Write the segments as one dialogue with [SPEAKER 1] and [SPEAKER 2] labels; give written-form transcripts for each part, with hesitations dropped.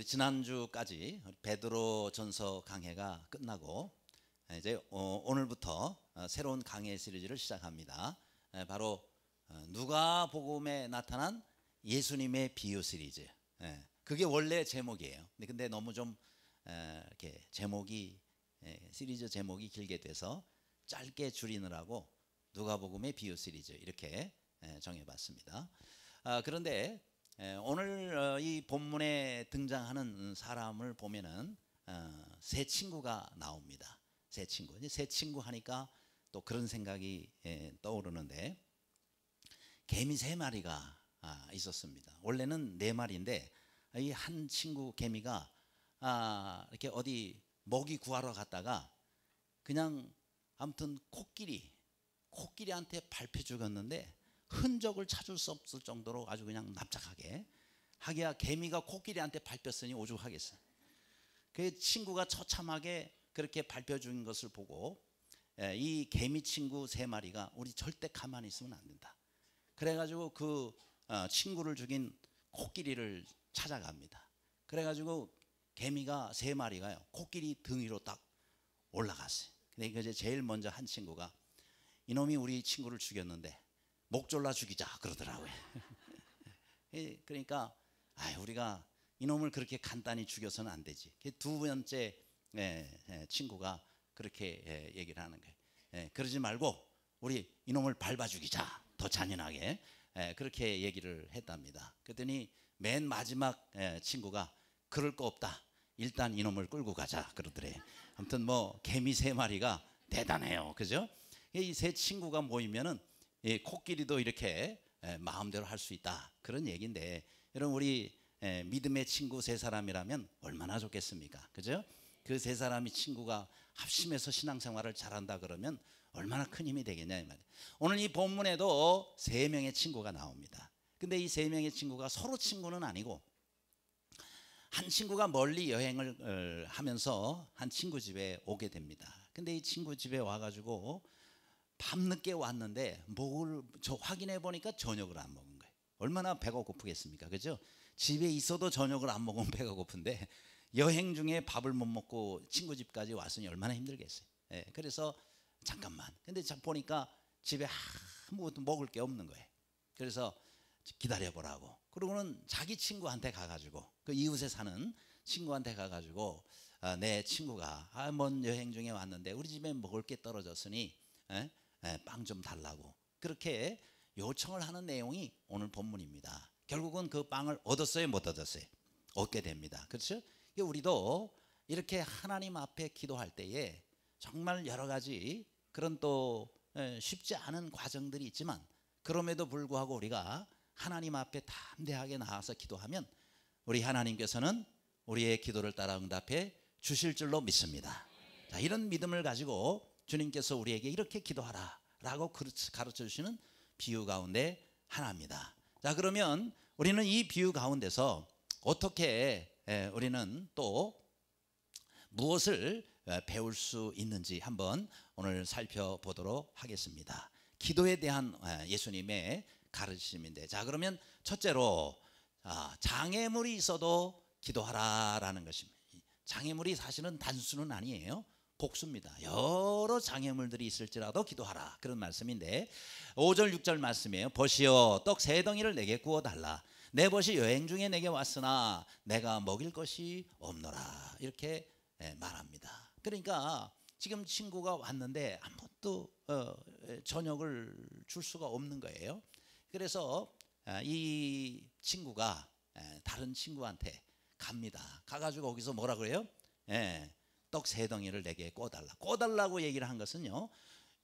[SPEAKER 1] 지난주까지 베드로전서 강해가 끝나고 이제 오늘부터 새로운 강해 시리즈를 시작합니다. 바로 누가복음에 나타난 예수님의 비유 시리즈. 그게 원래 제목이에요. 근데 너무 좀 이렇게 제목이 시리즈 제목이 길게 돼서 짧게 줄이느라고 누가복음의 비유 시리즈 이렇게 정해봤습니다. 그런데 오늘 이 본문에 등장하는 사람을 보면은 세 친구가 나옵니다. 세 친구 하니까 또 그런 생각이 떠오르는데, 개미 세 마리가 있었습니다. 원래는 네 마리인데 이 한 친구 개미가 이렇게 어디 먹이 구하러 갔다가 그냥 아무튼 코끼리한테 밟혀 죽었는데 흔적을 찾을 수 없을 정도로 아주 그냥 납작하게, 하기야 개미가 코끼리한테 밟혔으니 오죽하겠어요. 그 친구가 처참하게 그렇게 밟혀 죽은 것을 보고 이 개미 친구 세 마리가 우리 절대 가만히 있으면 안 된다. 그래가지고 그 친구를 죽인 코끼리를 찾아갑니다. 그래가지고 개미가 세 마리가요 코끼리 등 위로 딱 올라갔어요. 근데 이제 제일 먼저 한 친구가 이놈이 우리 친구를 죽였는데 목 졸라 죽이자 그러더라고요. 그러니까 우리가 이놈을 그렇게 간단히 죽여서는 안 되지. 두 번째 친구가 그렇게 얘기를 하는 거예요. 그러지 말고 우리 이놈을 밟아 죽이자, 더 잔인하게. 그렇게 얘기를 했답니다. 그랬더니 맨 마지막 친구가 그럴 거 없다, 일단 이놈을 끌고 가자 그러더래요. 아무튼 뭐 개미 세 마리가 대단해요, 그죠? 이 세 친구가 모이면은 코끼리도 이렇게 마음대로 할 수 있다, 그런 얘기인데, 여러분 우리 믿음의 친구 세 사람이라면 얼마나 좋겠습니까, 그죠? 그 세 사람이 친구가 합심해서 신앙생활을 잘한다 그러면 얼마나 큰 힘이 되겠냐 이 말이에요. 오늘 이 본문에도 세 명의 친구가 나옵니다. 근데 이 세 명의 친구가 서로 친구는 아니고, 한 친구가 멀리 여행을 하면서 한 친구 집에 오게 됩니다. 근데 이 친구 집에 와가지고 밤늦게 왔는데 확인해 보니까 저녁을 안 먹은 거예요. 얼마나 배가 고프겠습니까, 그죠? 집에 있어도 저녁을 안 먹으면 배가 고픈데 여행 중에 밥을 못 먹고 친구 집까지 왔으니 얼마나 힘들겠어요. 그래서 잠깐만. 근데 보니까 집에 아무것도 먹을 게 없는 거예요. 그래서 기다려보라고. 그러고는 자기 친구한테 가가지고, 그 이웃에 사는 친구한테 가가지고 내 친구가 먼 여행 중에 왔는데 우리 집에 먹을 게 떨어졌으니 빵 좀 달라고 그렇게 요청을 하는 내용이 오늘 본문입니다. 결국은 그 빵을 얻었어요, 못 얻었어요? 얻게 됩니다. 그렇죠? 우리도 이렇게 하나님 앞에 기도할 때에 정말 여러 가지 그런 또 쉽지 않은 과정들이 있지만, 그럼에도 불구하고 우리가 하나님 앞에 담대하게 나와서 기도하면 우리 하나님께서는 우리의 기도를 따라 응답해 주실 줄로 믿습니다. 자, 이런 믿음을 가지고 주님께서 우리에게 이렇게 기도하라 라고 가르쳐 주시는 비유 가운데 하나입니다. 자, 그러면 우리는 이 비유 가운데서 어떻게 우리는 또 무엇을 배울 수 있는지 한번 오늘 살펴보도록 하겠습니다. 기도에 대한 예수님의 가르침인데, 자, 그러면 첫째로 장애물이 있어도 기도하라라는 것입니다. 장애물이 사실은 단수는 아니에요. 복수입니다. 여러 장애물들이 있을지라도 기도하라, 그런 말씀인데 5절 6절 말씀이에요. 보시오, 떡 세 덩이를 내게 구워달라. 내 벗이 여행 중에 내게 왔으나 내가 먹일 것이 없노라, 이렇게 말합니다. 그러니까 지금 친구가 왔는데 아무것도 저녁을 줄 수가 없는 거예요. 그래서 이 친구가 다른 친구한테 갑니다. 가가지고 거기서 뭐라 그래요? 떡 세 덩이를 내게 꿔달라고 얘기를 한 것은요,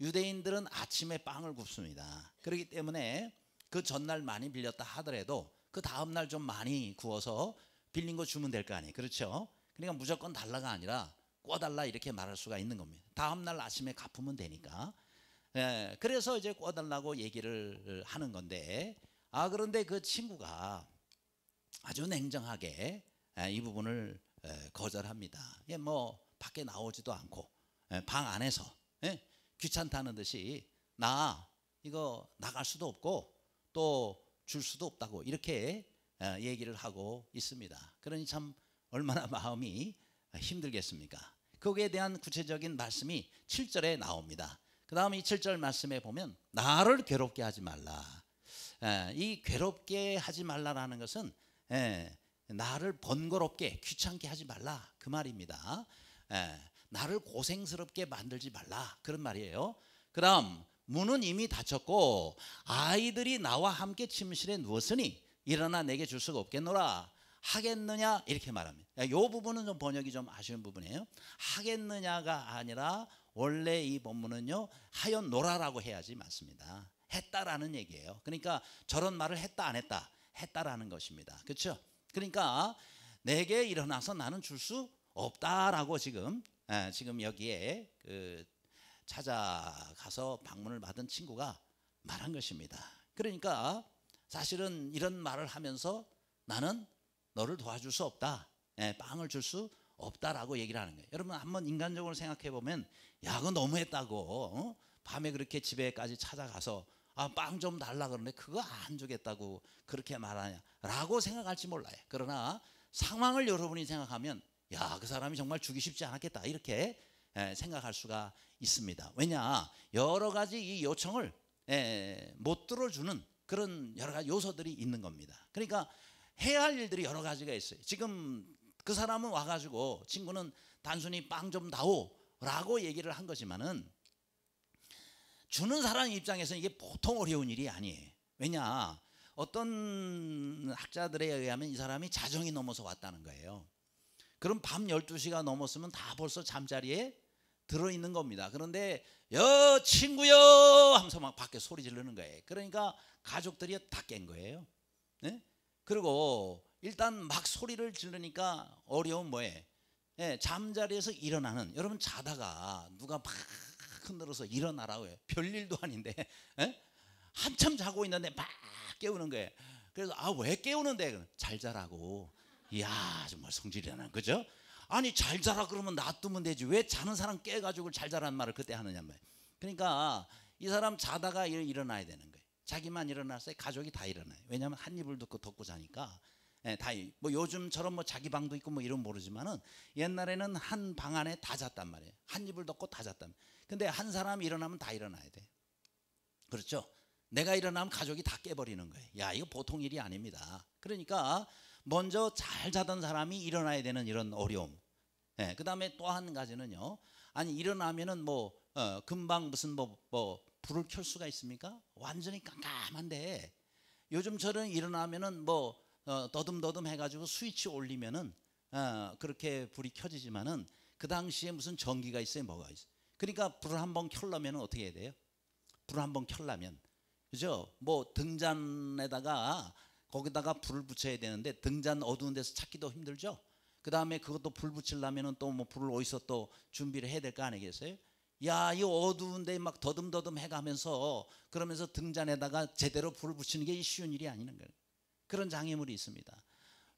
[SPEAKER 1] 유대인들은 아침에 빵을 굽습니다. 그렇기 때문에 그 전날 많이 빌렸다 하더라도 그 다음날 좀 많이 구워서 빌린 거 주면 될 거 아니에요, 그렇죠? 그러니까 무조건 달라가 아니라 꿔달라 이렇게 말할 수가 있는 겁니다. 다음날 아침에 갚으면 되니까. 그래서 이제 꿔달라고 얘기를 하는 건데, 그런데 그 친구가 아주 냉정하게 이 부분을 거절합니다. 뭐 밖에 나오지도 않고 방 안에서 귀찮다는 듯이 나 이거 나갈 수도 없고 또 줄 수도 없다고 이렇게 얘기를 하고 있습니다. 그러니 참 얼마나 마음이 힘들겠습니까? 거기에 대한 구체적인 말씀이 7절에 나옵니다. 그 다음 이 7절 말씀에 보면 나를 괴롭게 하지 말라. 이 괴롭게 하지 말라라는 것은 나를 번거롭게 귀찮게 하지 말라 그 말입니다. 나를 고생스럽게 만들지 말라 그런 말이에요. 그 다음 문은 이미 닫혔고 아이들이 나와 함께 침실에 누웠으니 일어나 내게 줄 수가 없겠노라. 하겠느냐 이렇게 말합니다. 이 부분은 좀 번역이 좀 아쉬운 부분이에요. 하겠느냐가 아니라 원래 이 본문은요 하였노라라고 해야지 맞습니다. 했다라는 얘기예요. 그러니까 저런 말을 했다 안 했다 했다라는 것입니다. 그렇죠? 그러니까 내게 일어나서 나는 줄 수 없다라고 지금 여기에 찾아가서 방문을 받은 친구가 말한 것입니다. 그러니까 사실은 이런 말을 하면서 나는 너를 도와줄 수 없다, 빵을 줄 수 없다라고 얘기를 하는 거예요. 여러분 한번 인간적으로 생각해 보면 야 그거 너무했다고 밤에 그렇게 집에까지 찾아가서 빵 좀 달라 그러는데 그거 안 주겠다고 그렇게 말하냐라고 생각할지 몰라요. 그러나 상황을 여러분이 생각하면 야 그 사람이 정말 주기 쉽지 않았겠다 이렇게 생각할 수가 있습니다. 왜냐 여러 가지 이 요청을 못 들어주는 그런 여러 가지 요소들이 있는 겁니다. 그러니까 해야 할 일들이 여러 가지가 있어요. 지금 그 사람은 와가지고 친구는 단순히 빵 좀 다오라고 얘기를 한 거지만은 주는 사람 입장에서는 이게 보통 어려운 일이 아니에요. 왜냐 어떤 학자들에 의하면 이 사람이 자정이 넘어서 왔다는 거예요. 그럼 밤 12시가 넘었으면 다 벌써 잠자리에 들어있는 겁니다. 그런데 친구여 하면서 막 밖에 소리 지르는 거예요. 그러니까 가족들이 다 깬 거예요. 네? 그리고 일단 막 소리를 지르니까 어려운 뭐예요? 잠자리에서 일어나는, 여러분 자다가 누가 막 흔들어서 일어나라고 해요. 별일도 아닌데 한참 자고 있는데 막 깨우는 거예요. 그래서 왜 깨우는데? 잘 자라고. 이야 정말 성질이라는 그죠? 아니 잘 자라 그러면 놔두면 되지 왜 자는 사람 깨가지고 잘 자라는 말을 그때 하느냐 말이에요. 그러니까 이 사람 자다가 일어나야 되는 거예요. 자기만 일어났어요. 가족이 다 일어나요. 왜냐하면 한 이불 덮고 자니까. 다 뭐 요즘처럼 뭐 자기 방도 있고 뭐 이런 모르지만은 옛날에는 한 방 안에 다 잤단 말이에요. 한 이불 덮고 다 잤단 말이에요. 근데 한 사람이 일어나면 다 일어나야 돼. 그렇죠? 내가 일어나면 가족이 다 깨버리는 거예요. 야 이거 보통 일이 아닙니다. 그러니까 먼저 잘 자던 사람이 일어나야 되는 이런 어려움. 그 다음에 또 한 가지는요. 아니 일어나면은 뭐 금방 무슨 뭐 불을 켤 수가 있습니까? 완전히 깜깜한데 요즘처럼 일어나면은 뭐 더듬더듬 해가지고 스위치 올리면은 그렇게 불이 켜지지만은 그 당시에 무슨 전기가 있어요, 뭐가 있어요. 그러니까 불을 한번 켜려면 어떻게 해야 돼요? 불을 한번 켜려면 그죠? 뭐 등잔에다가 거기다가 불을 붙여야 되는데 등잔 어두운 데서 찾기도 힘들죠. 그 다음에 그것도 불 붙이려면은 또 뭐 불을 어디서 또 준비를 해야 될 거 아니겠어요? 야, 이 어두운데 막 더듬더듬 해가면서 그러면서 등잔에다가 제대로 불을 붙이는 게 쉬운 일이 아니는 거예요. 그런 장애물이 있습니다.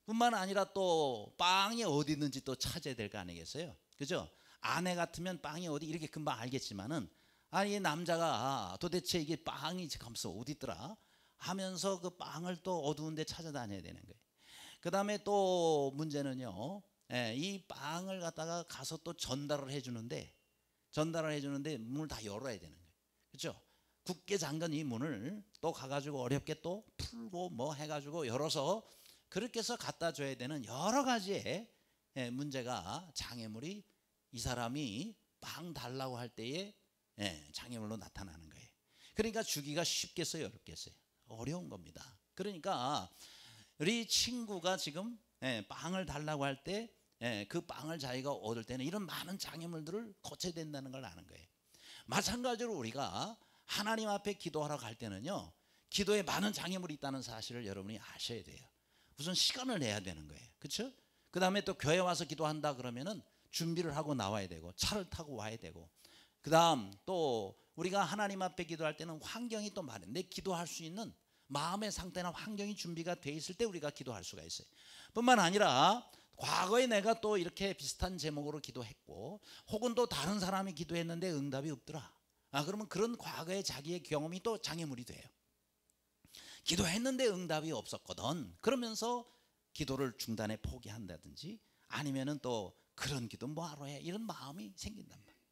[SPEAKER 1] 뿐만 아니라 또 빵이 어디 있는지 또 찾아야 될 거 아니겠어요? 그죠? 아내 같으면 빵이 어디 이렇게 금방 알겠지만은 아니 남자가 도대체 이게 빵이 지금서 어디 있더라 하면서 그 빵을 또 어두운 데 찾아다녀야 되는 거예요. 그 다음에 또 문제는요, 이 빵을 갖다가 가서 또 전달을 해주는데 문을 다 열어야 되는 거예요. 그렇죠? 굳게 잠근 이 문을 또 가가지고 어렵게 또 풀고 뭐 해가지고 열어서 그렇게 해서 갖다 줘야 되는 여러 가지의 문제가 장애물이 이 사람이 빵 달라고 할 때에 장애물로 나타나는 거예요. 그러니까 주기가 쉽겠어요, 어렵겠어요? 어려운 겁니다. 그러니까 우리 친구가 지금 빵을 달라고 할 때 그 빵을 자기가 얻을 때는 이런 많은 장애물들을 거쳐야 된다는 걸 아는 거예요. 마찬가지로 우리가 하나님 앞에 기도하러 갈 때는요, 기도에 많은 장애물이 있다는 사실을 여러분이 아셔야 돼요. 우선 시간을 내야 되는 거예요. 그렇죠? 그 다음에 또 교회 와서 기도한다 그러면은 준비를 하고 나와야 되고 차를 타고 와야 되고, 그 다음 또 우리가 하나님 앞에 기도할 때는 환경이 또 많아요. 내 기도할 수 있는 마음의 상태나 환경이 준비가 돼 있을 때 우리가 기도할 수가 있어요. 뿐만 아니라 과거에 내가 또 이렇게 비슷한 제목으로 기도했고 혹은 또 다른 사람이 기도했는데 응답이 없더라. 그러면 그런 과거의 자기의 경험이 또 장애물이 돼요. 기도했는데 응답이 없었거든. 그러면서 기도를 중단에 포기한다든지 아니면은 또 그런 기도 뭐하러 해? 이런 마음이 생긴단 말이에요.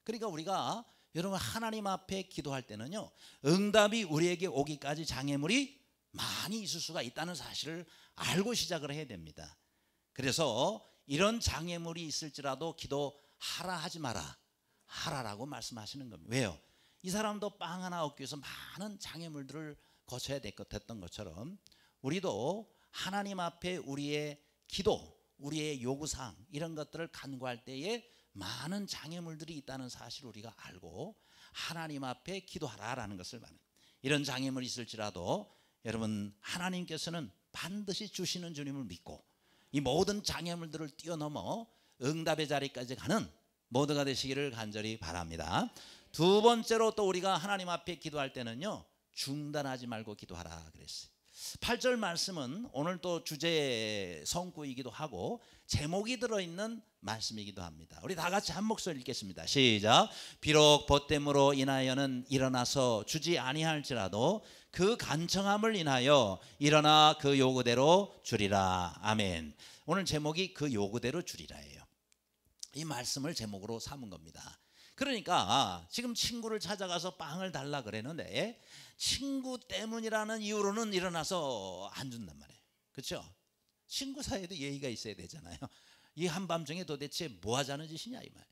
[SPEAKER 1] 그러니까 우리가 여러분 하나님 앞에 기도할 때는요, 응답이 우리에게 오기까지 장애물이 많이 있을 수가 있다는 사실을 알고 시작을 해야 됩니다. 그래서 이런 장애물이 있을지라도 기도하라 하지 마라, 하라라고 말씀하시는 겁니다. 왜요? 이 사람도 빵 하나 얻기 위해서 많은 장애물들을 거쳐야 됐던 것처럼 우리도 하나님 앞에 우리의 기도, 우리의 요구사항 이런 것들을 간구할 때에 많은 장애물들이 있다는 사실을 우리가 알고 하나님 앞에 기도하라라는 것을 말합니다. 이런 장애물이 있을지라도 여러분 하나님께서는 반드시 주시는 주님을 믿고 이 모든 장애물들을 뛰어넘어 응답의 자리까지 가는 모두가 되시기를 간절히 바랍니다. 두 번째로 또 우리가 하나님 앞에 기도할 때는요, 중단하지 말고 기도하라 그랬어요. 8절 말씀은 오늘 또 주제 성구이기도 하고 제목이 들어있는 말씀이기도 합니다. 우리 다 같이 한 목소리 읽겠습니다. 시작. 비록 보됨으로 인하여는 일어나서 주지 아니할지라도 그 간청함을 인하여 일어나 그 요구대로 주리라. 아멘. 오늘 제목이 그 요구대로 주리라예요. 이 말씀을 제목으로 삼은 겁니다. 그러니까 지금 친구를 찾아가서 빵을 달라 그랬는데 친구 때문이라는 이유로는 일어나서 안 준단 말이에요. 그렇죠? 친구 사이에도 예의가 있어야 되잖아요. 이 한밤중에 도대체 뭐 하자는 짓이냐 이 말.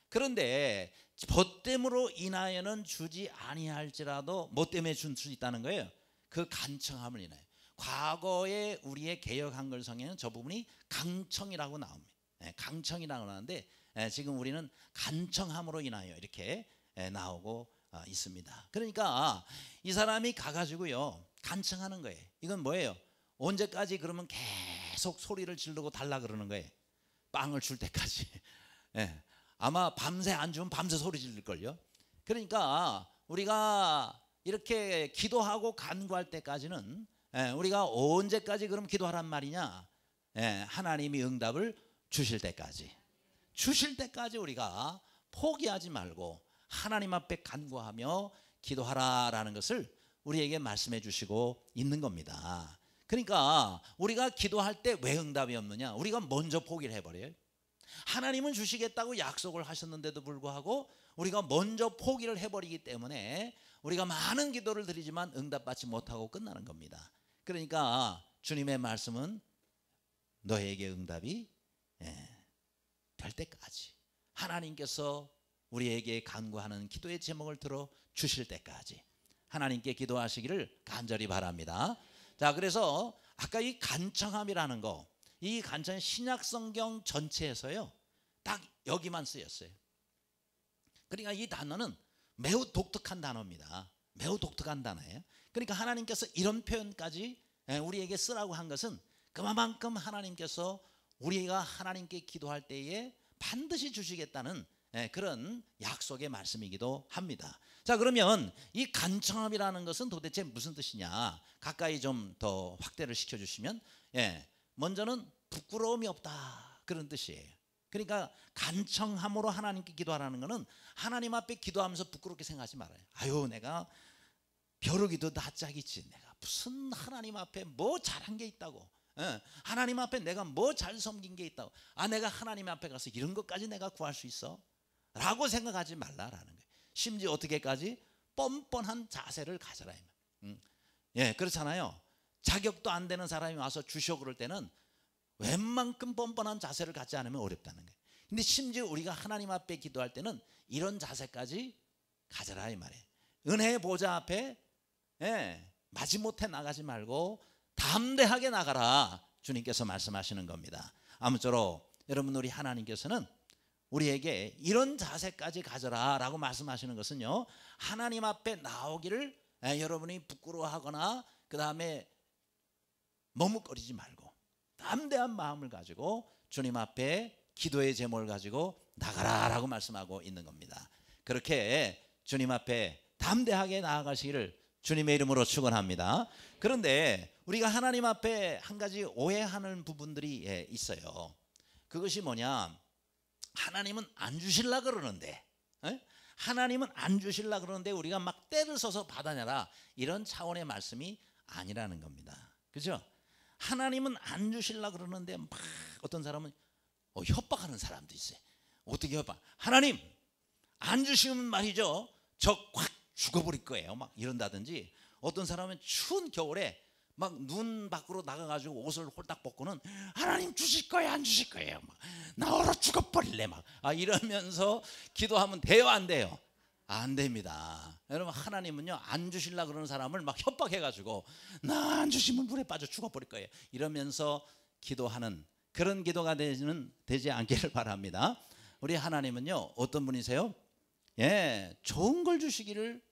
[SPEAKER 1] 그런데 보됨으로 인하여는 주지 아니할지라도 뭐 때문에 줄 수 있다는 거예요? 그 간청함을 인하여. 과거에 우리의 개역 한글성에는 저 부분이 강청이라고 나옵니다. 강청이라고 나오는데 지금 우리는 간청함으로 인하여 이렇게 나오고 있습니다. 그러니까 이 사람이 가가지고요 간청하는 거예요. 이건 뭐예요? 언제까지 그러면 계속 소리를 지르고 달라 그러는 거예요. 빵을 줄 때까지. 아마 밤새 안 주면 밤새 소리 지를걸요. 그러니까 우리가 이렇게 기도하고 간구할 때까지는 우리가 언제까지 그럼 기도하란 말이냐? 하나님이 응답을 주실 때까지 우리가 포기하지 말고 하나님 앞에 간구하며 기도하라라는 것을 우리에게 말씀해 주시고 있는 겁니다. 그러니까 우리가 기도할 때 왜 응답이 없느냐? 우리가 먼저 포기를 해버려요. 하나님은 주시겠다고 약속을 하셨는데도 불구하고 우리가 먼저 포기를 해버리기 때문에 우리가 많은 기도를 드리지만 응답받지 못하고 끝나는 겁니다. 그러니까 주님의 말씀은 너에게 응답이 될 때까지, 하나님께서 우리에게 간구하는 기도의 제목을 들어 주실 때까지 하나님께 기도하시기를 간절히 바랍니다. 자, 그래서 아까 이 간청함이라는 거, 이 간청 신약 성경 전체에서요 딱 여기만 쓰였어요. 그러니까 이 단어는 매우 독특한 단어입니다. 매우 독특한 단어예요. 그러니까 하나님께서 이런 표현까지 우리에게 쓰라고 한 것은 그만큼 하나님께서 우리가 하나님께 기도할 때에 반드시 주시겠다는 그런 약속의 말씀이기도 합니다. 자, 그러면 이 간청함이라는 것은 도대체 무슨 뜻이냐? 가까이 좀 더 확대를 시켜주시면, 먼저는 부끄러움이 없다 그런 뜻이에요. 그러니까 간청함으로 하나님께 기도하라는 것은 하나님 앞에 기도하면서 부끄럽게 생각하지 말아요. 아유, 내가 벼룩이도 낯짝이지, 내가 무슨 하나님 앞에 뭐 잘한 게 있다고, 하나님 앞에 내가 뭐 잘 섬긴 게 있다고, 내가 하나님 앞에 가서 이런 것까지 내가 구할 수 있어? 라고 생각하지 말라라는 거예요. 심지어 어떻게까지? 뻔뻔한 자세를 가져라. 그렇잖아요. 자격도 안 되는 사람이 와서 주셔 그럴 때는 웬만큼 뻔뻔한 자세를 갖지 않으면 어렵다는 거예요. 근데 심지어 우리가 하나님 앞에 기도할 때는 이런 자세까지 가져라 이 말이에요. 은혜의 보좌 앞에 마지못해 나가지 말고 담대하게 나가라, 주님께서 말씀하시는 겁니다. 아무쪼록 여러분, 우리 하나님께서는 우리에게 이런 자세까지 가져라 라고 말씀하시는 것은요, 하나님 앞에 나오기를 여러분이 부끄러워하거나 그 다음에 머뭇거리지 말고 담대한 마음을 가지고 주님 앞에 기도의 제목을 가지고 나가라 라고 말씀하고 있는 겁니다. 그렇게 주님 앞에 담대하게 나아가시기를 주님의 이름으로 축원합니다. 그런데 우리가 하나님 앞에 한 가지 오해하는 부분들이 있어요. 그것이 뭐냐? 하나님은 안 주실라 그러는데, 하나님은 안 주실라 그러는데 우리가 막 때를 써서 받아내라, 이런 차원의 말씀이 아니라는 겁니다. 그죠? 하나님은 안 주실라 그러는데 막 어떤 사람은 협박하는 사람도 있어요. 어떻게 협박? 하나님 안 주시면 말이죠, 저 확 죽어버릴 거예요, 막 이런다든지. 어떤 사람은 추운 겨울에 막 눈 밖으로 나가가지고 옷을 홀딱 벗고는 하나님 주실 거예요, 안 주실 거예요, 막 나 얼어 죽어버릴래, 막 이러면서 기도하면 돼요, 안 돼요? 안 됩니다. 여러분, 하나님은요 안 주실라 그러는 사람을 막 협박해가지고 나 안 주시면 물에 빠져 죽어버릴 거예요 이러면서 기도하는 그런 기도가 되지 않기를 바랍니다. 우리 하나님은요 어떤 분이세요? 예, 좋은 걸 주시기를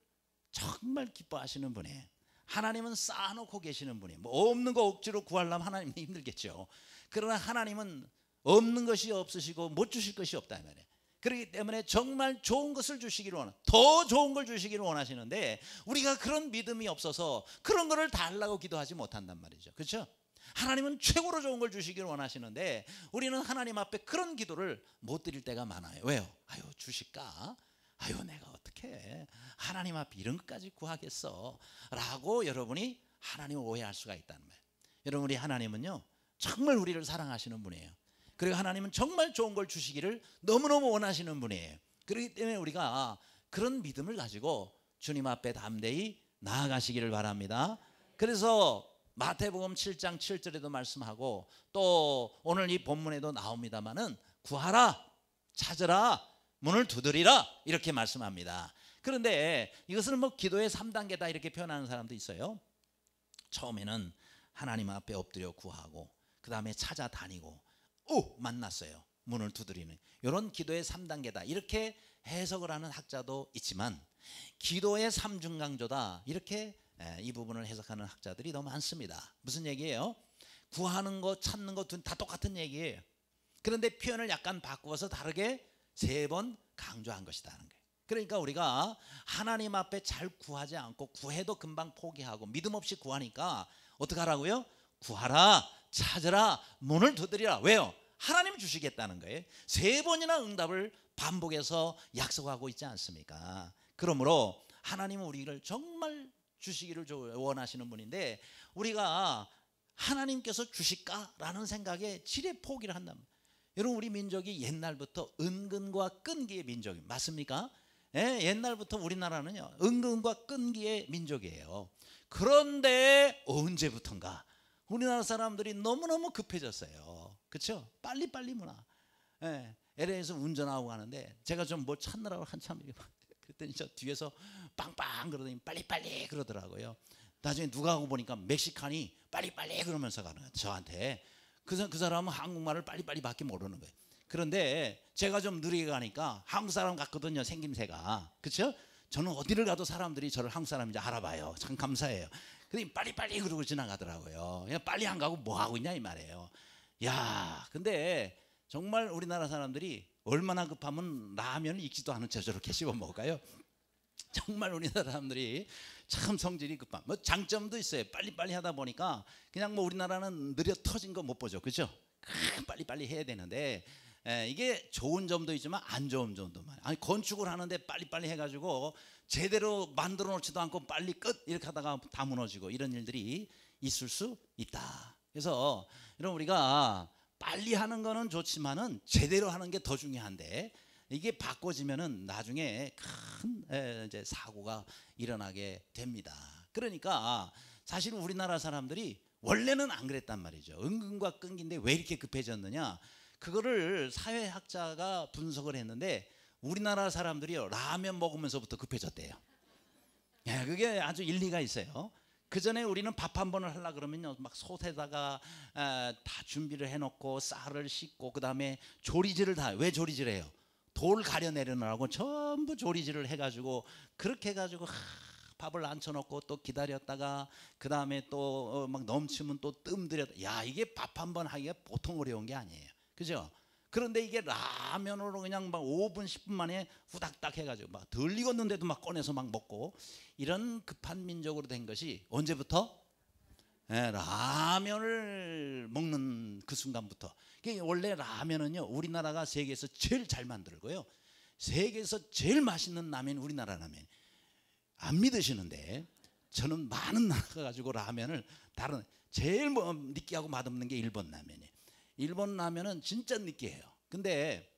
[SPEAKER 1] 정말 기뻐하시는 분이에요. 하나님은 쌓아놓고 계시는 분이에요. 뭐 없는 거 억지로 구하려면 하나님은 힘들겠죠. 그러나 하나님은 없는 것이 없으시고 못 주실 것이 없다 이 말이에요. 그렇기 때문에 정말 좋은 것을 주시기를 원하시고 더 좋은 걸 주시기를 원하시는데 우리가 그런 믿음이 없어서 그런 거를 달라고 기도하지 못한단 말이죠. 그렇죠? 하나님은 최고로 좋은 걸 주시기를 원하시는데 우리는 하나님 앞에 그런 기도를 못 드릴 때가 많아요. 왜요? 아유 주실까? 아유 내가 어떻게 하나님 앞에 이런 것까지 구하겠어 라고 여러분이 하나님을 오해할 수가 있다는 말이에요. 여러분, 우리 하나님은요 정말 우리를 사랑하시는 분이에요. 그리고 하나님은 정말 좋은 걸 주시기를 너무너무 원하시는 분이에요. 그렇기 때문에 우리가 그런 믿음을 가지고 주님 앞에 담대히 나아가시기를 바랍니다. 그래서 마태복음 7장 7절에도 말씀하고 또 오늘 이 본문에도 나옵니다마는 구하라, 찾으라, 문을 두드리라 이렇게 말씀합니다. 그런데 이것을 뭐 기도의 3단계다 이렇게 표현하는 사람도 있어요. 처음에는 하나님 앞에 엎드려 구하고 그 다음에 찾아다니고 만났어요. 문을 두드리는 이런 기도의 3단계다 이렇게 해석을 하는 학자도 있지만 기도의 3중강조다 이렇게 이 부분을 해석하는 학자들이 너무 많습니다. 무슨 얘기예요? 구하는 거 찾는 거 다 똑같은 얘기예요. 그런데 표현을 약간 바꾸어서 다르게 3번 강조한 것이다는 거예요. 그러니까 우리가 하나님 앞에 잘 구하지 않고 구해도 금방 포기하고 믿음 없이 구하니까 어떻게 하라고요? 구하라, 찾으라, 문을 두드리라. 왜요? 하나님이 주시겠다는 거예요. 3번이나 응답을 반복해서 약속하고 있지 않습니까? 그러므로 하나님은 우리를 정말 주시기를 원하시는 분인데 우리가 하나님께서 주실까라는 생각에 지레 포기를 한다면, 여러분 우리 민족이 옛날부터 은근과 끈기의 민족이 맞습니까? 예, 옛날부터 우리나라는요 은근과 끈기의 민족이에요. 그런데 언제부턴가 우리나라 사람들이 너무너무 급해졌어요. 그렇죠? 빨리빨리 문화. 예, LA에서 운전하고 가는데 제가 좀 뭐 찾느라고 한참 그랬더니 저 뒤에서 빵빵 그러더니 빨리빨리 그러더라고요. 나중에 누가 하고 보니까 멕시칸이 빨리빨리 그러면서 가는 거예요. 저한테. 그 사람은 한국말을 빨리빨리밖에 모르는 거예요. 그런데 제가 좀 느리게 가니까 한국 사람 같거든요, 생김새가. 그렇죠? 저는 어디를 가도 사람들이 저를 한국 사람인지 알아봐요. 참 감사해요. 근데 빨리빨리 그러고 지나가더라고요. 그냥 빨리 안 가고 뭐 하고 있냐 이 말이에요. 야, 근데 정말 우리나라 사람들이 얼마나 급하면 라면을 익지도 않은 채 저렇게 씹어 먹을까요? 정말 우리나라 사람들이 참 성질이 급한. 뭐 장점도 있어요. 빨리빨리 하다 보니까 그냥 뭐 우리나라는 느려 터진 거 못 보죠, 그렇죠? 빨리빨리 해야 되는데 이게 좋은 점도 있지만 안 좋은 점도 많아요. 아니 건축을 하는데 빨리빨리 해가지고 제대로 만들어 놓지도 않고 빨리 끝 이렇게 하다가 다 무너지고 이런 일들이 있을 수 있다. 그래서 여러분 우리가 빨리 하는 거는 좋지만은 제대로 하는 게 더 중요한데 이게 바꿔지면은 나중에 큰 이제 사고가 일어나게 됩니다. 그러니까 사실 우리나라 사람들이 원래는 안 그랬단 말이죠. 은근과 끈기인데 왜 이렇게 급해졌느냐? 그거를 사회학자가 분석을 했는데 우리나라 사람들이요 라면 먹으면서부터 급해졌대요. 예, 그게 아주 일리가 있어요. 그 전에 우리는 밥 한 번을 하려 그러면요 막 솥에다가 다 준비를 해놓고 쌀을 씻고 그 다음에 조리질을 다. 왜 조리질해요? 돌 가려내려놓으라고 전부 조리질을 해가지고 그렇게 해가지고 밥을 앉혀놓고 또 기다렸다가 그 다음에 또 막 넘치면 또 뜸들였다. 야, 이게 밥 한 번 하기가 보통 어려운 게 아니에요, 그죠? 그런데 이게 라면으로 그냥 막 5분 10분 만에 후닥닥 해가지고 막 덜 익었는데도 막 꺼내서 막 먹고 이런 급한 민족으로 된 것이 언제부터? 예, 라면을 먹는 그 순간부터. 원래 라면은요 우리나라가 세계에서 제일 잘 만들고요 세계에서 제일 맛있는 라면이 우리나라 라면. 안 믿으시는데 저는 많은 나라가 가지고 라면을 다른 제일 느끼하고 맛없는 게 일본 라면이에요. 일본 라면은 진짜 느끼해요. 근데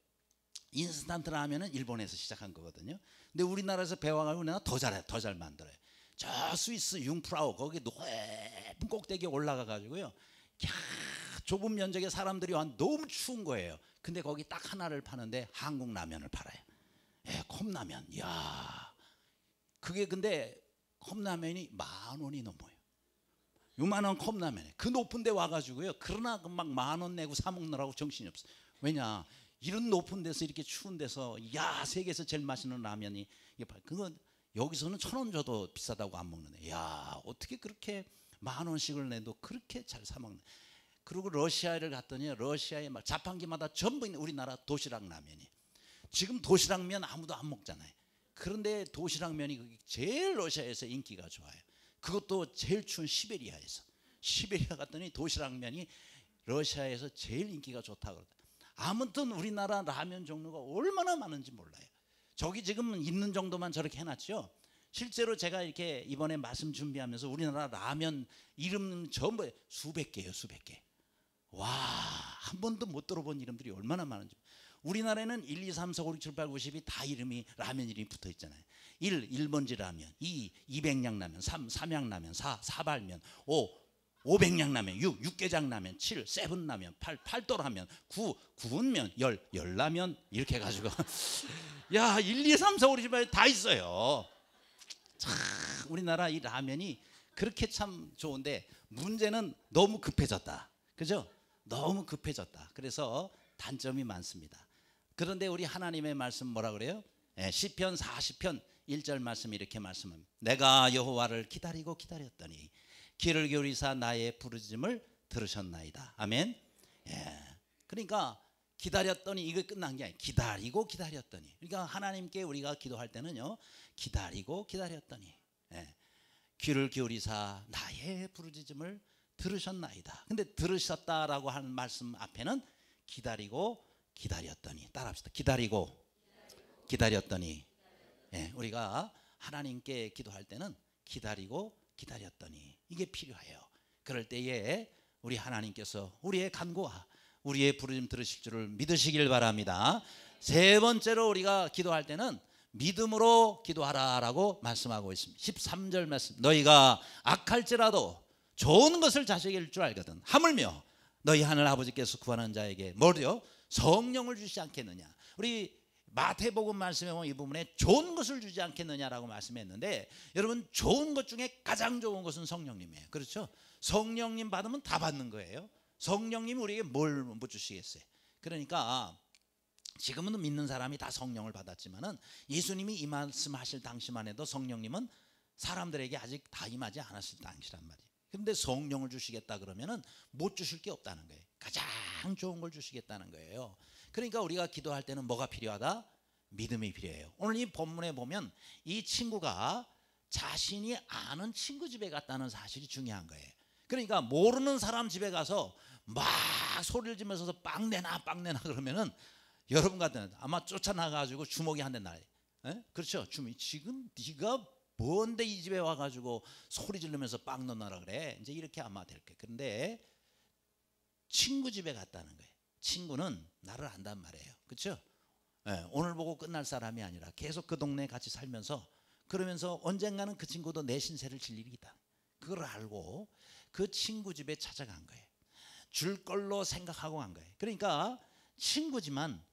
[SPEAKER 1] 인스턴트 라면은 일본에서 시작한 거거든요. 근데 우리나라에서 배워가지고 우리나라 더 잘해, 더 잘 만들어요. 저 스위스 융프라우 거기 높은 꼭대기에 올라가 가지고요. 야, 좁은 면적에 사람들이 와 너무 추운 거예요. 근데 거기 딱 하나를 파는데 한국 라면을 팔아요. 예, 컵라면. 야, 그게 근데 컵라면이 10,000원이 넘어요. 요만한 컵라면에 그 높은 데 와가지고요. 그러나 막 10,000원 내고 사 먹느라고 정신이 없어. 왜냐? 이런 높은 데서 이렇게 추운 데서 야 세계에서 제일 맛있는 라면이 그건 여기서는 1,000원 줘도 비싸다고 안 먹는데 야 어떻게 그렇게 10,000원씩을 내도 그렇게 잘 사 먹는. 그리고 러시아를 갔더니 러시아에 막 자판기마다 전부 있는 우리나라 도시락 라면이. 지금 도시락면 아무도 안 먹잖아요. 그런데 도시락면이 제일 러시아에서 인기가 좋아요. 그것도 제일 추운 시베리아에서. 시베리아 갔더니 도시락면이 러시아에서 제일 인기가 좋다고 그러더라고요. 아무튼 우리나라 라면 종류가 얼마나 많은지 몰라요. 저기 지금 있는 정도만 저렇게 해놨죠. 실제로 제가 이렇게 이번에 말씀 준비하면서 우리나라 라면 이름 전부 수백 개예요. 수백 개. 와, 한 번도 못 들어본 이름들이 얼마나 많은지. 우리나라에는 1, 2, 3, 4, 5, 6, 7, 8, 9, 10이 다 이름이 라면 이름이 붙어 있잖아요. 1, 1번지 라면, 2, 200냥 라면, 3, 삼양 라면, 4, 사발면, 5, 500냥 라면, 6, 육개장 라면, 7, 세븐 라면, 8, 팔도 라면, 9, 구운 면, 10, 열라면 이렇게 해가지고 야 1, 2, 3, 4, 5, 6, 7, 8 다 있어요. 참 우리나라 이 라면이 그렇게 참 좋은데 문제는 너무 급해졌다. 그죠? 너무 급해졌다. 그래서 단점이 많습니다. 그런데 우리 하나님의 말씀 뭐라 그래요? 시편 40편 1절 말씀 이렇게 말씀합니다. 내가 여호와를 기다리고 기다렸더니 귀를 기울이사 나의 부르짖음을 들으셨나이다. 아멘. 예. 그러니까 기다렸더니 이거 끝난 게 아니에요. 기다리고 기다렸더니. 그러니까 하나님께 우리가 기도할 때는요. 기다리고 기다렸더니 귀를 기울이사 나의 부르짖음을 들으셨나이다. 근데 들으셨다라고 하는 말씀 앞에는 기다리고 기다렸더니 따라합시다. 기다리고 기다렸더니. 우리가 하나님께 기도할 때는 기다리고 기다렸더니 이게 필요해요. 그럴 때에 우리 하나님께서 우리의 간구와 우리의 부르짖음 들으실 줄을 믿으시길 바랍니다. 세 번째로 우리가 기도할 때는 믿음으로 기도하라라고 말씀하고 있습니다. 13절 말씀. 너희가 악할지라도 좋은 것을 자식일 줄 알거든. 하물며 너희 하늘 아버지께서 구하는 자에게 뭐요? 성령을 주시지 않겠느냐. 우리 마태복음 말씀에 보면 이 부분에 좋은 것을 주지 않겠느냐라고 말씀했는데 여러분 좋은 것 중에 가장 좋은 것은 성령님이에요. 그렇죠? 성령님 받으면 다 받는 거예요. 성령님이 우리에게 뭘 못 주시겠어요? 그러니까 지금은 믿는 사람이 다 성령을 받았지만은 예수님이 이 말씀하실 당시만 해도 성령님은 사람들에게 아직 다 임하지 않았을 당시란 말이에요. 그런데 성령을 주시겠다 그러면은 못 주실 게 없다는 거예요. 가장 좋은 걸 주시겠다는 거예요. 그러니까 우리가 기도할 때는 뭐가 필요하다? 믿음이 필요해요. 오늘 이 본문에 보면 이 친구가 자신이 아는 친구 집에 갔다는 사실이 중요한 거예요. 그러니까 모르는 사람 집에 가서 막 소리를 지면서 빵 내놔 그러면은 여러분 같은 아마 쫓아나가지고 주먹이 한 대 나요. 그렇죠? 지금 네가 뭔데 이 집에 와가지고 소리 지르면서 빵 넣어놔라 그래. 이제 이렇게 아마 될 거예요. 그런데 친구 집에 갔다는 거예요. 친구는 나를 안단 말이에요. 그렇죠? 오늘 보고 끝날 사람이 아니라 계속 그 동네에 같이 살면서 그러면서 언젠가는 그 친구도 내 신세를 질 일이 있다. 그걸 알고 그 친구 집에 찾아간 거예요. 줄 걸로 생각하고 간 거예요. 그러니까 친구지만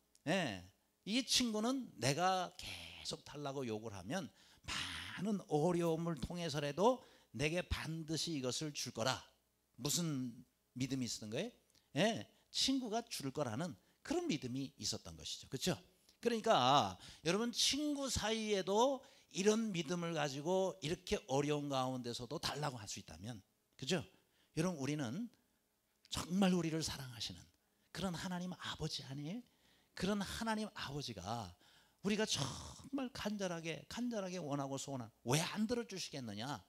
[SPEAKER 1] 이 친구는 내가 계속 달라고 요구를 하면 많은 어려움을 통해서라도 내게 반드시 이것을 줄 거라. 무슨 믿음이 있었던 거예요? 친구가 줄 거라는 그런 믿음이 있었던 것이죠. 그렇죠? 그러니까 여러분 친구 사이에도 이런 믿음을 가지고 이렇게 어려운 가운데서도 달라고 할 수 있다면, 그죠? 여러분 우리는 정말 우리를 사랑하시는 그런 하나님 아버지 아니에요? 그런 하나님 아버지가 우리가 정말 간절하게 원하고 소원한 왜 안 들어주시겠느냐?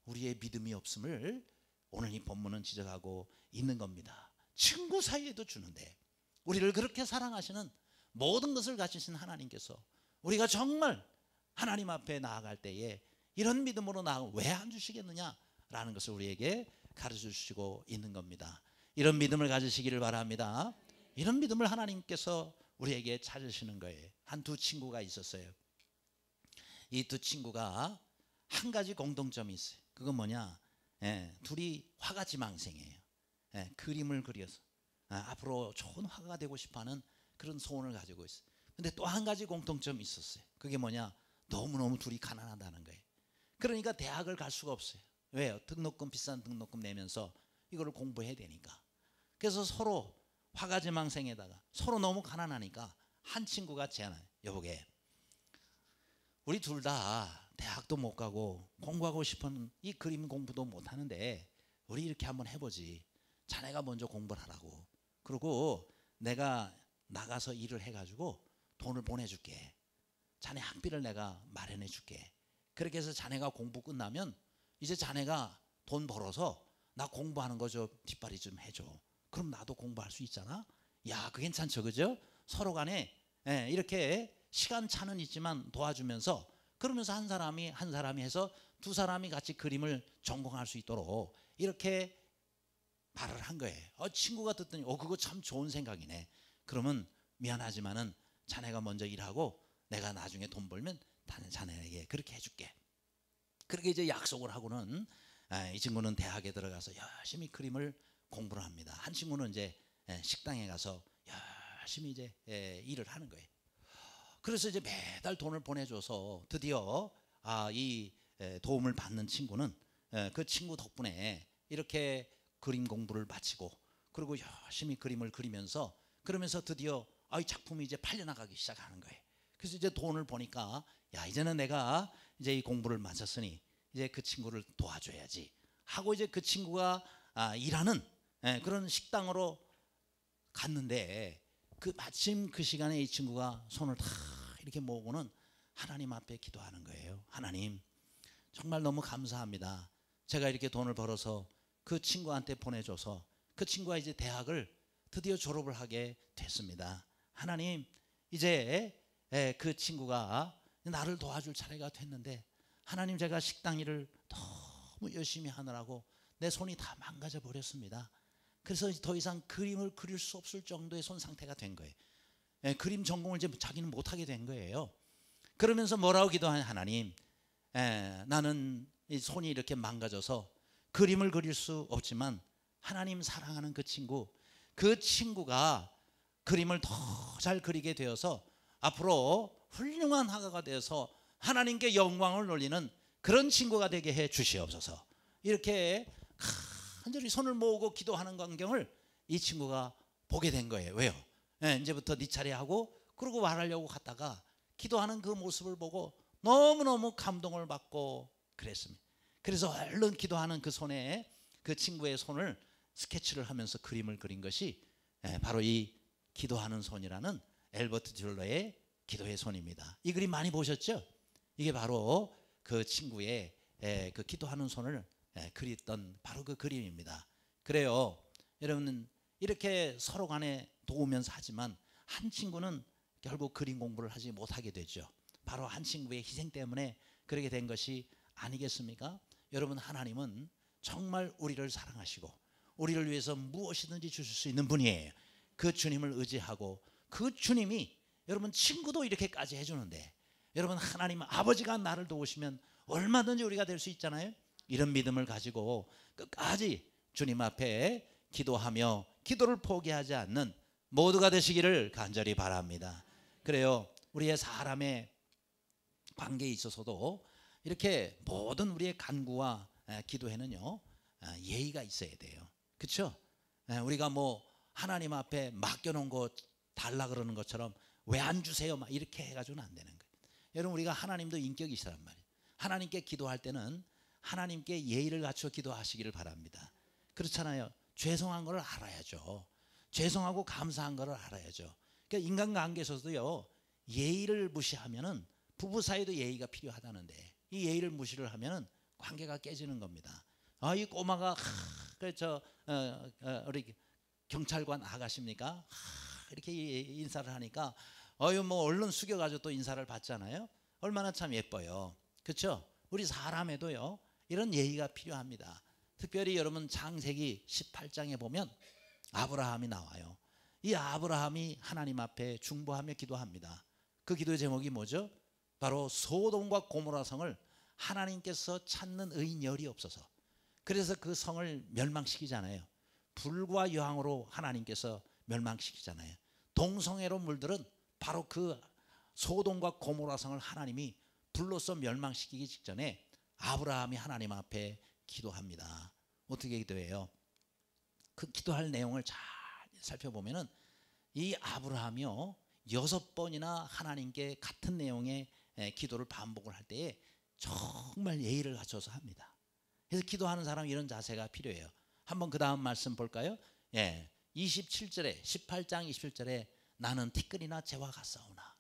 [SPEAKER 1] 우리의 믿음이 없음을 오늘 이 본문은 지적하고 있는 겁니다. 친구 사이에도 주는데 우리를 그렇게 사랑하시는 모든 것을 가지신 하나님께서 우리가 정말 하나님 앞에 나아갈 때에 이런 믿음으로 나아가면 왜 안 주시겠느냐라는 것을 우리에게 가르쳐 주시고 있는 겁니다. 이런 믿음을 가지시기를 바랍니다. 이런 믿음을 하나님께서 우리에게 찾으시는 거예요. 한 두 친구가 있었어요. 이 두 친구가 한 가지 공통점이 있어요. 그건 뭐냐? 둘이 화가지망생이에요. 그림을 그려서 앞으로 좋은 화가가 되고 싶어하는 그런 소원을 가지고 있어요. 근데 또 한 가지 공통점이 있었어요. 그게 뭐냐? 너무너무 둘이 가난하다는 거예요. 그러니까 대학을 갈 수가 없어요. 왜요? 등록금, 비싼 등록금 내면서 이거를 공부해야 되니까. 그래서 서로 화가지망생에다가 서로 너무 가난하니까 한 친구가 제안해요. 여보게, 우리 둘 다 대학도 못 가고 공부하고 싶은 이 그림 공부도 못 하는데 우리 이렇게 한번 해보지. 자네가 먼저 공부를 하라고. 그리고 내가 나가서 일을 해가지고 돈을 보내줄게. 자네 학비를 내가 마련해 줄게. 그렇게 해서 자네가 공부 끝나면 이제 자네가 돈 벌어서 나 공부하는 거 좀 뒷발이 좀 해줘. 그럼 나도 공부할 수 있잖아. 야, 그거 괜찮죠, 그죠? 서로 간에 이렇게 시간차는 있지만 도와주면서, 그러면서 한 사람이 해서 두 사람이 같이 그림을 전공할 수 있도록 이렇게 말을 한 거예요. 친구가 듣더니 그거 참 좋은 생각이네. 그러면 미안하지만은 자네가 먼저 일하고 내가 나중에 돈 벌면 자네에게 그렇게 해줄게. 그렇게 이제 약속을 하고는 이 친구는 대학에 들어가서 열심히 그림을 공부를 합니다. 한 친구는 이제 식당에 가서 열심히 이제 일을 하는 거예요. 그래서 이제 매달 돈을 보내줘서 드디어 이 도움을 받는 친구는 그 친구 덕분에 이렇게 그림 공부를 마치고, 그리고 열심히 그림을 그리면서, 그러면서 드디어 이 작품이 이제 팔려나가기 시작하는 거예요. 그래서 이제 돈을 보니까 이제는 내가 이제 이 공부를 마쳤으니 이제 그 친구를 도와줘야지 하고 이제 그 친구가 일하는 그런 식당으로 갔는데, 마침 그 시간에 이 친구가 손을 다 이렇게 모으고는 하나님 앞에 기도하는 거예요. 하나님, 정말 너무 감사합니다. 제가 이렇게 돈을 벌어서 그 친구한테 보내줘서 그 친구가 이제 대학을 드디어 졸업을 하게 됐습니다. 하나님, 이제 그 친구가 나를 도와줄 차례가 됐는데, 하나님, 제가 식당 일을 너무 열심히 하느라고 내 손이 다 망가져 버렸습니다. 그래서 더 이상 그림을 그릴 수 없을 정도의 손 상태가 된 거예요. 그림 전공을 이제 자기는 못하게 된 거예요. 그러면서 뭐라고 기도하냐? 하나님, 나는 이 손이 이렇게 망가져서 그림을 그릴 수 없지만 하나님 사랑하는 그 친구가 그림을 더 잘 그리게 되어서 앞으로 훌륭한 화가가 되어서 하나님께 영광을 돌리는 그런 친구가 되게 해 주시옵소서. 이렇게 간절히 손을 모으고 기도하는 광경을 이 친구가 보게 된 거예요. 왜요? 이제부터 네 차례 하고 그러고 말하려고 갔다가 기도하는 그 모습을 보고 너무너무 감동을 받고 그랬습니다. 그래서 얼른 기도하는 그 손에 그 친구의 손을 스케치를 하면서 그림을 그린 것이 바로 이 기도하는 손이라는 엘버트 듀러의 기도의 손입니다. 이 그림 많이 보셨죠? 이게 바로 그 친구의 그 기도하는 손을 그렸던 바로 그 그림입니다. 그래요, 여러분, 이렇게 서로 간에 도우면서 하지만 한 친구는 결국 그림 공부를 하지 못하게 되죠. 바로 한 친구의 희생 때문에 그렇게 된 것이 아니겠습니까? 여러분, 하나님은 정말 우리를 사랑하시고 우리를 위해서 무엇이든지 주실 수 있는 분이에요. 그 주님을 의지하고 그 주님이 여러분 친구도 이렇게까지 해주는데, 여러분, 하나님 아버지가 나를 도우시면 얼마든지 우리가 될 수 있잖아요. 이런 믿음을 가지고 끝까지 주님 앞에 기도하며 기도를 포기하지 않는 모두가 되시기를 간절히 바랍니다. 그래요, 우리의 사람의 관계에 있어서도 이렇게 모든 우리의 간구와 기도에는요 예의가 있어야 돼요. 그렇죠? 우리가 뭐 하나님 앞에 맡겨놓은 거 달라 그러는 것처럼 왜 안 주세요 막 이렇게 해가지고는 안 되는 거예요. 여러분, 우리가 하나님도 인격이시란 말이에요. 하나님께 기도할 때는 하나님께 예의를 갖춰 기도하시기를 바랍니다. 그렇잖아요. 죄송한 걸 알아야죠. 죄송하고 감사한 걸 알아야죠. 그러니까 인간관계에서도요 예의를 무시하면은 부부 사이도 예의가 필요하다는데, 이 예의를 무시를 하면은 관계가 깨지는 겁니다. 이 꼬마가 우리 경찰관 아가씨입니까? 이렇게 인사를 하니까 뭐 얼른 숙여가지고 또 인사를 받잖아요. 얼마나 참 예뻐요. 그렇죠? 우리 사람에도요 이런 예의가 필요합니다. 특별히 여러분 창세기 18장에 보면 아브라함이 나와요. 이 아브라함이 하나님 앞에 중보하며 기도합니다. 그 기도의 제목이 뭐죠? 바로 소돔과 고모라 성을 하나님께서 찾는 의인 열이 없어서, 그래서 그 성을 멸망시키잖아요. 불과 여왕으로 하나님께서 멸망시키잖아요. 동성애로 물들은 바로 그 소돔과 고모라 성을 하나님이 불로써 멸망시키기 직전에 아브라함이 하나님 앞에 기도합니다. 어떻게 기도해요? 그 기도할 내용을 잘 살펴보면은 이 아브라함이요 6번이나 하나님께 같은 내용의 기도를 반복을 할 때에 정말 예의를 갖춰서 합니다. 그래서 기도하는 사람 이런 자세가 필요해요. 한번 그 다음 말씀 볼까요? 27절에 18장 27절에 나는 티끌이나 재와 같사오나.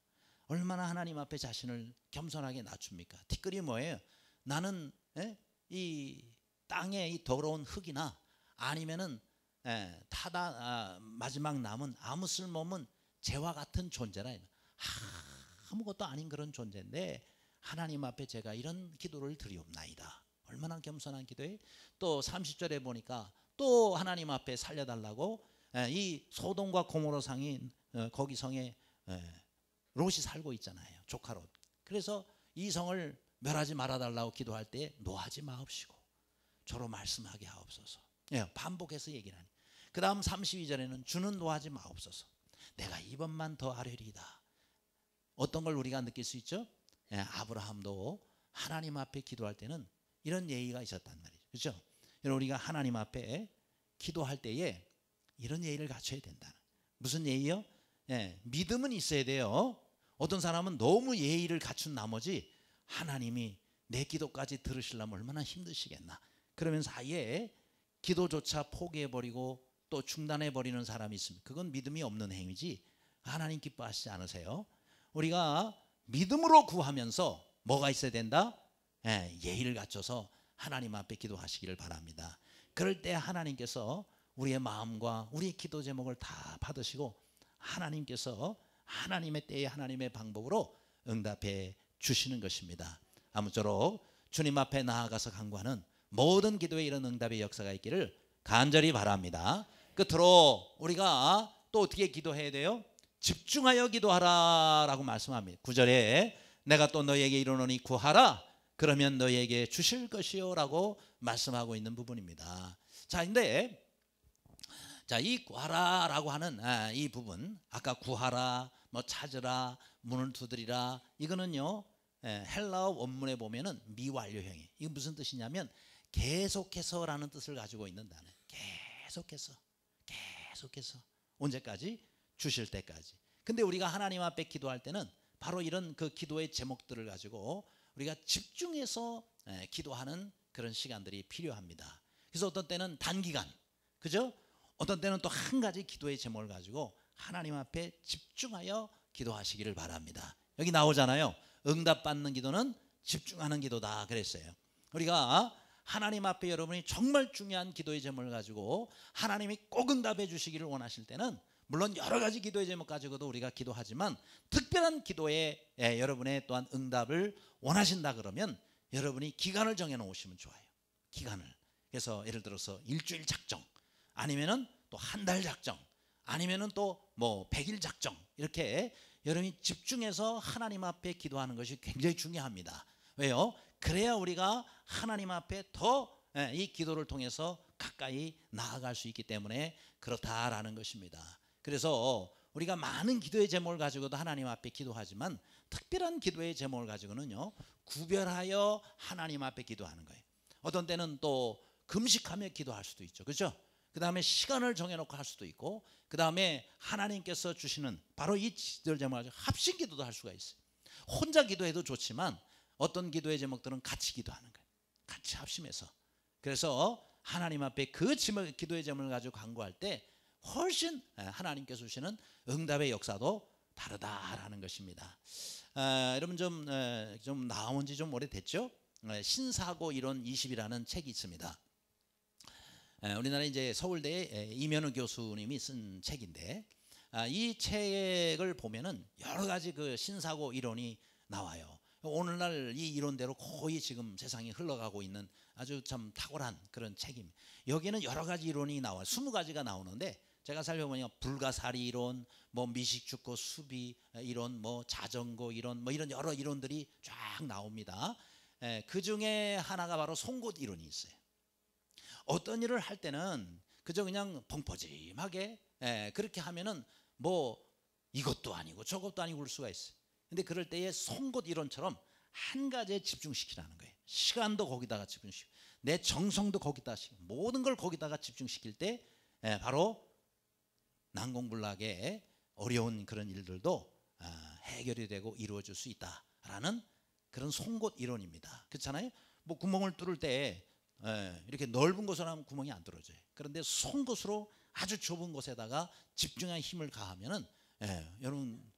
[SPEAKER 1] 얼마나 하나님 앞에 자신을 겸손하게 낮춥니까? 티끌이 뭐예요? 나는 이 땅의 이 더러운 흙이나 아니면은 마지막 남은 아무 쓸모없는 재와 같은 존재라, 아무것도 아닌 그런 존재인데 하나님 앞에 제가 이런 기도를 드리옵나이다. 얼마나 겸손한 기도에, 또 30절에 보니까 또 하나님 앞에 살려달라고 이 소돔과 고모라 성인 거기 성에 롯이 살고 있잖아요. 조카 롯. 그래서 이 성을 멸하지 말아달라고 기도할 때 노하지 마옵시고 저로 말씀하게 하옵소서. 반복해서 얘기를 하니. 그 다음 32절에는 주는 노하지 마옵소서. 내가 이번만 더 아뢰리이다. 어떤 걸 우리가 느낄 수 있죠? 아브라함도 하나님 앞에 기도할 때는 이런 예의가 있었단 말이죠. 그렇죠? 우리가 하나님 앞에 기도할 때에 이런 예의를 갖춰야 된다. 무슨 예의요? 믿음은 있어야 돼요. 어떤 사람은 너무 예의를 갖춘 나머지 하나님이 내 기도까지 들으시려면 얼마나 힘드시겠나. 그러면서 아예 기도조차 포기해버리고 또 중단해버리는 사람이 있습니다. 그건 믿음이 없는 행위지 하나님 기뻐하시지 않으세요. 우리가 믿음으로 구하면서 뭐가 있어야 된다? 예의를 갖춰서 하나님 앞에 기도하시기를 바랍니다. 그럴 때 하나님께서 우리의 마음과 우리의 기도 제목을 다 받으시고 하나님께서 하나님의 때에 하나님의 방법으로 응답해 주시는 것입니다. 아무쪼록 주님 앞에 나아가서 간구하는 모든 기도에 이런 응답의 역사가 있기를 간절히 바랍니다. 끝으로 우리가 또 어떻게 기도해야 돼요? 집중하여 기도하라 라고 말씀합니다. 9절에 내가 또 너에게 이르노니 구하라 그러면 너에게 주실 것이요 라고 말씀하고 있는 부분입니다. 자, 근데 이 구하라 라고 하는 이 부분, 아까 구하라, 뭐 찾으라, 문을 두드리라, 이거는요 헬라어 원문에 보면은 미완료형이에요. 이게 무슨 뜻이냐면 계속해서 라는 뜻을 가지고 있는 단어예요. 계속해서 언제까지? 주실 때까지. 근데 우리가 하나님 앞에 기도할 때는 바로 이런 그 기도의 제목들을 가지고 우리가 집중해서 기도하는 그런 시간들이 필요합니다. 그래서 어떤 때는 단기간, 그죠? 어떤 때는 또 한 가지 기도의 제목을 가지고 하나님 앞에 집중하여 기도하시기를 바랍니다. 여기 나오잖아요. 응답받는 기도는 집중하는 기도다 그랬어요. 우리가 하나님 앞에 여러분이 정말 중요한 기도의 제목을 가지고 하나님이 꼭 응답해 주시기를 원하실 때는 물론 여러 가지 기도의 제목 가지고도 우리가 기도하지만 특별한 기도에 여러분의 또한 응답을 원하신다 그러면 여러분이 기간을 정해 놓으시면 좋아요. 기간을. 그래서 예를 들어서 일주일 작정, 아니면은 또 한 달 작정, 아니면은 또 뭐 100일 작정, 이렇게 여러분이 집중해서 하나님 앞에 기도하는 것이 굉장히 중요합니다. 왜요? 그래야 우리가 하나님 앞에 더 이 기도를 통해서 가까이 나아갈 수 있기 때문에 그렇다라는 것입니다. 그래서 우리가 많은 기도의 제목을 가지고도 하나님 앞에 기도하지만 특별한 기도의 제목을 가지고는요 구별하여 하나님 앞에 기도하는 거예요. 어떤 때는 또 금식하며 기도할 수도 있죠. 그렇죠? 그 다음에 시간을 정해놓고 할 수도 있고, 그 다음에 하나님께서 주시는 바로 이 기도의 제목을 가지고 합심 기도도 할 수가 있어요. 혼자 기도해도 좋지만 어떤 기도의 제목들은 같이 기도하는 거예요. 같이 합심해서. 그래서 하나님 앞에 그 기도의 제목을 가지고 간구할 때 훨씬 하나님께서 주시는 응답의 역사도 다르다라는 것입니다. 여러분 좀 나온 지 좀 오래됐죠? 신사고 이론 20이라는 책이 있습니다. 우리나라 이제 서울대 이면우 교수님이 쓴 책인데 이 책을 보면은 여러 가지 그 신사고 이론이 나와요. 오늘날 이 이론대로 거의 지금 세상이 흘러가고 있는 아주 참 탁월한 그런 책입니다. 여기에는 여러 가지 이론이 나와요. 20가지가 나오는데 제가 살펴보니까 불가사리 이론, 뭐 미식축구 수비 이론, 뭐 자전거 이론, 뭐 이런 여러 이론들이 쫙 나옵니다. 그 중에 하나가 바로 송곳 이론이 있어요. 어떤 일을 할 때는 그저 그냥 펑퍼짐하게 그렇게 하면은 뭐 이것도 아니고 저것도 아니고 그럴 수가 있어요. 근데 그럴 때에 송곳 이론처럼 한 가지에 집중시키라는 거예요. 시간도 거기다가 집중시키고 내 정성도 거기다가 모든 걸 거기다가 집중시킬 때 바로 난공불락의 어려운 그런 일들도 해결이 되고 이루어질 수 있다라는 그런 송곳 이론입니다. 그렇잖아요. 뭐 구멍을 뚫을 때 이렇게 넓은 곳으로 하면 구멍이 안 뚫어져요. 그런데 송곳으로 아주 좁은 곳에다가 집중한 힘을 가하면은 여러분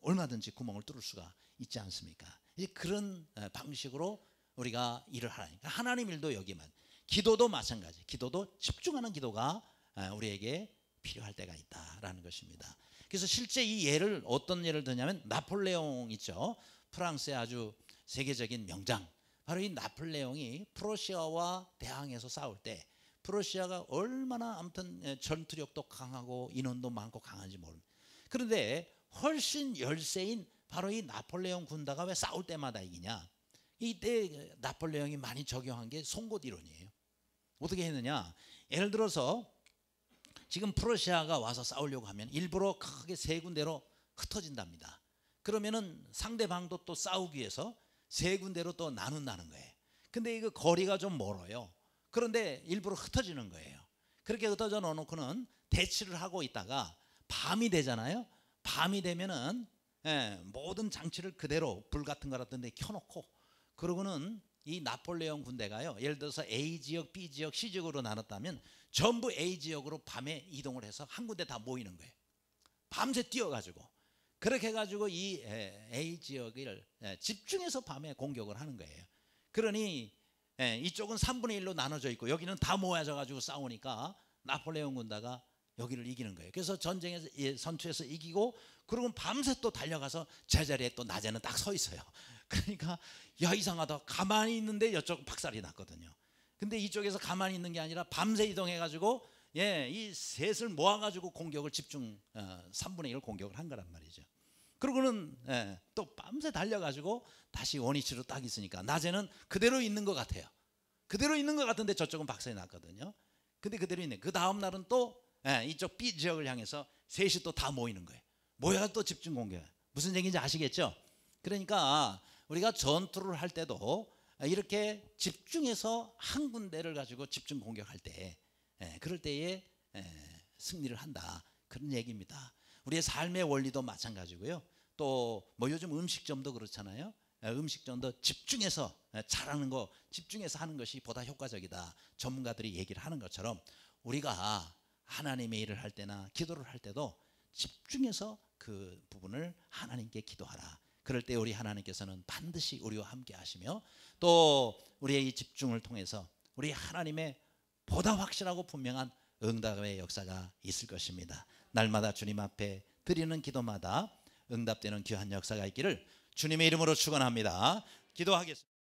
[SPEAKER 1] 얼마든지 구멍을 뚫을 수가 있지 않습니까? 이제 그런 방식으로 우리가 일을 하라니까. 하나님 일도 여기만, 기도도 마찬가지. 기도도 집중하는 기도가 우리에게 필요할 때가 있다라는 것입니다. 그래서 실제 이 예를 어떤 예를 드냐면 나폴레옹 있죠. 프랑스의 아주 세계적인 명장. 바로 이 나폴레옹이 프로시아와 대항해서 싸울 때 프로시아가 얼마나 아무튼 전투력도 강하고 인원도 많고 강한지 모릅니다. 그런데 훨씬 열세인 바로 이 나폴레옹 군대가 왜 싸울 때마다 이기냐? 이때 나폴레옹이 많이 적용한 게 송곳 이론이에요. 어떻게 했느냐? 예를 들어서 지금 프로시아가 와서 싸우려고 하면 일부러 크게 세 군데로 흩어진답니다. 그러면은 상대방도 또 싸우기 위해서 세 군데로 또 나눈다는 거예요. 근데 이거 거리가 좀 멀어요. 그런데 일부러 흩어지는 거예요. 그렇게 흩어져 놓고는 대치를 하고 있다가 밤이 되잖아요. 밤이 되면은 모든 장치를 그대로 불 같은 거 같은 데 켜놓고 그러고는 이 나폴레옹 군대가요. 예를 들어서 A 지역, B 지역, C 지역으로 나눴다면 전부 A 지역으로 밤에 이동을 해서 한 군데 다 모이는 거예요. 밤새 뛰어가지고 그렇게 해가지고 이 A 지역을 집중해서 밤에 공격을 하는 거예요. 그러니 이쪽은 3분의 1로 나눠져 있고 여기는 다 모여져 가지고 싸우니까 나폴레옹 군대가 여기를 이기는 거예요. 그래서 전쟁에서 선투에서 이기고 그러고 밤새 또 달려가서 제자리에 또 낮에는 딱 서 있어요. 그러니까 야 이상하다. 가만히 있는데 이쪽 박살이 났거든요. 근데 이쪽에서 가만히 있는 게 아니라 밤새 이동해 가지고 이 셋을 모아 가지고 공격을 집중 3분의 1을 공격을 한 거란 말이죠. 그러고는 또 밤새 달려 가지고 다시 원위치로 딱 있으니까 낮에는 그대로 있는 것 같아요. 그대로 있는 것 같은데 저쪽은 박살이 났거든요. 근데 그대로 있네. 그 다음 날은 또 이쪽 B 지역을 향해서 셋이 또 다 모이는 거예요. 모여서 또 집중 공격. 무슨 얘기인지 아시겠죠? 그러니까 우리가 전투를 할 때도 이렇게 집중해서 한 군데를 가지고 집중 공격할 때 그럴 때에 승리를 한다. 그런 얘기입니다. 우리의 삶의 원리도 마찬가지고요. 또 뭐 요즘 음식점도 그렇잖아요. 음식점도 집중해서 잘하는 거 집중해서 하는 것이 보다 효과적이다. 전문가들이 얘기를 하는 것처럼 우리가 하나님의 일을 할 때나 기도를 할 때도 집중해서 그 부분을 하나님께 기도하라. 그럴 때 우리 하나님께서는 반드시 우리와 함께 하시며 또 우리의 이 집중을 통해서 우리 하나님의 보다 확실하고 분명한 응답의 역사가 있을 것입니다. 날마다 주님 앞에 드리는 기도마다 응답되는 귀한 역사가 있기를 주님의 이름으로 축원합니다. 기도하겠습니다.